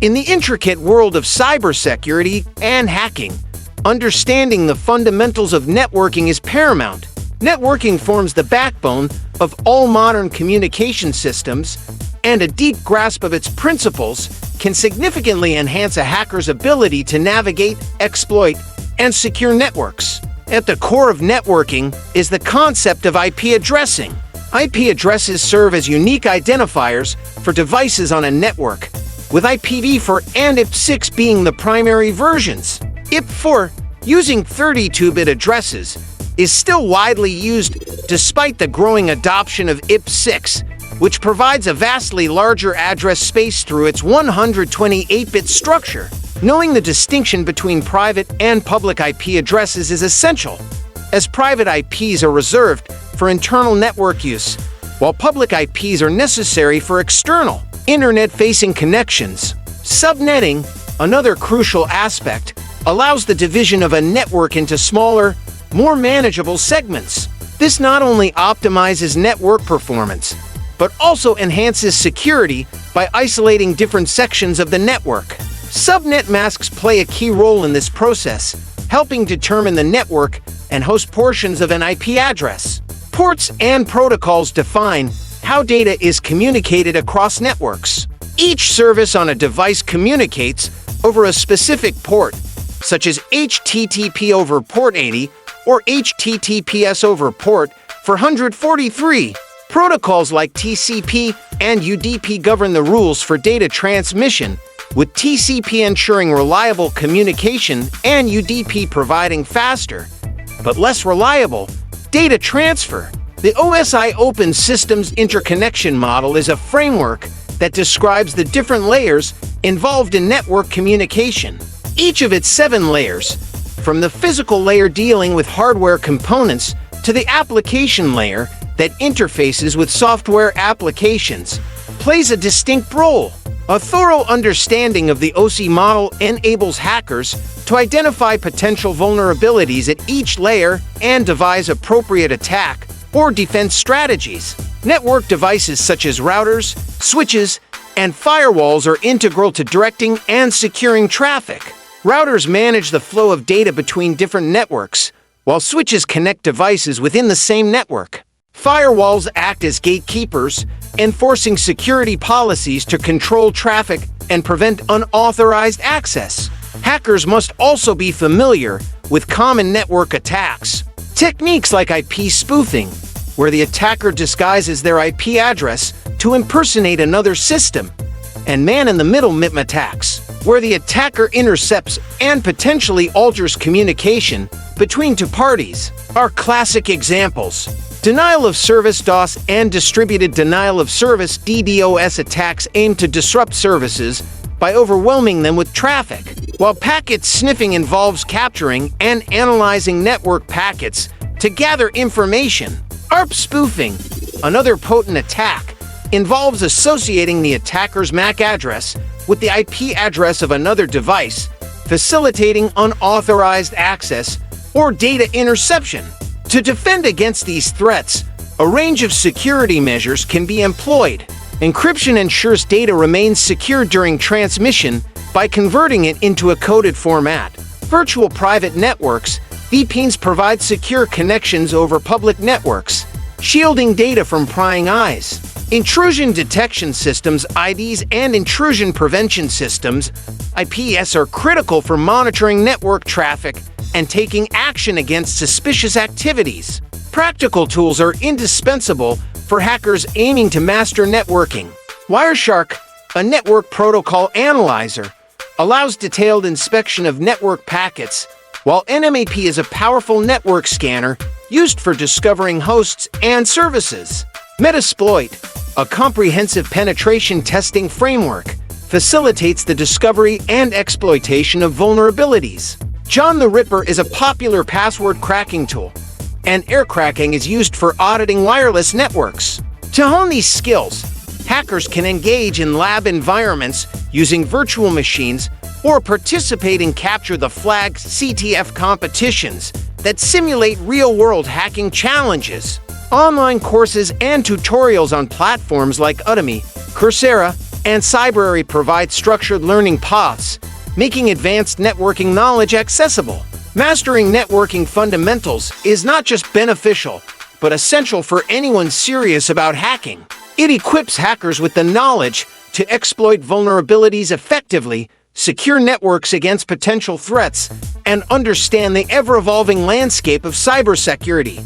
In the intricate world of cybersecurity and hacking, understanding the fundamentals of networking is paramount. Networking forms the backbone of all modern communication systems, and a deep grasp of its principles can significantly enhance a hacker's ability to navigate, exploit, and secure networks. At the core of networking is the concept of IP addressing. IP addresses serve as unique identifiers for devices on a network, with IPv4 and IP6 being the primary versions. IP4, using 32-bit addresses, is still widely used despite the growing adoption of IP6, which provides a vastly larger address space through its 128-bit structure. Knowing the distinction between private and public IP addresses is essential, as private IPs are reserved for internal network use, while public IPs are necessary for external, internet-facing connections. Subnetting, another crucial aspect, allows the division of a network into smaller, more manageable segments. This not only optimizes network performance, but also enhances security by isolating different sections of the network. Subnet masks play a key role in this process, helping determine the network and host portions of an IP address. Ports and protocols define how data is communicated across networks. Each service on a device communicates over a specific port, such as HTTP over port 80 or HTTPS over port 443. Protocols like TCP and UDP govern the rules for data transmission, with TCP ensuring reliable communication and UDP providing faster, but less reliable, data transfer. The OSI Open Systems Interconnection Model is a framework that describes the different layers involved in network communication. Each of its 7 layers, from the physical layer dealing with hardware components to the application layer that interfaces with software applications, plays a distinct role. A thorough understanding of the OSI model enables hackers to identify potential vulnerabilities at each layer and devise appropriate attack or defense strategies. Network devices such as routers, switches, and firewalls are integral to directing and securing traffic. Routers manage the flow of data between different networks, while switches connect devices within the same network. Firewalls act as gatekeepers, enforcing security policies to control traffic and prevent unauthorized access. Hackers must also be familiar with common network attacks. Techniques like IP spoofing, where the attacker disguises their IP address to impersonate another system, and man-in-the-middle MIM attacks, where the attacker intercepts and potentially alters communication between two parties, are classic examples. Denial of service DOS and distributed denial of service DDoS attacks aim to disrupt services by overwhelming them with traffic, while packet sniffing involves capturing and analyzing network packets to gather information. ARP spoofing, another potent attack, involves associating the attacker's MAC address with the IP address of another device, facilitating unauthorized access or data interception. To defend against these threats, a range of security measures can be employed. Encryption ensures data remains secure during transmission by converting it into a coded format. Virtual private networks, VPNs, provide secure connections over public networks, shielding data from prying eyes. Intrusion detection systems, IDs, and intrusion prevention systems, IPS, are critical for monitoring network traffic and taking action against suspicious activities. Practical tools are indispensable for hackers aiming to master networking. Wireshark, a network protocol analyzer, allows detailed inspection of network packets, while NMAP is a powerful network scanner used for discovering hosts and services. Metasploit, a comprehensive penetration testing framework, facilitates the discovery and exploitation of vulnerabilities. John the Ripper is a popular password cracking tool, and air cracking is used for auditing wireless networks. To hone these skills, hackers can engage in lab environments using virtual machines or participate in Capture the Flag (CTF) competitions that simulate real-world hacking challenges. Online courses and tutorials on platforms like Udemy, Coursera, And Cybrary provides structured learning paths, making advanced networking knowledge accessible. Mastering networking fundamentals is not just beneficial, but essential for anyone serious about hacking. It equips hackers with the knowledge to exploit vulnerabilities effectively, secure networks against potential threats, and understand the ever-evolving landscape of cybersecurity.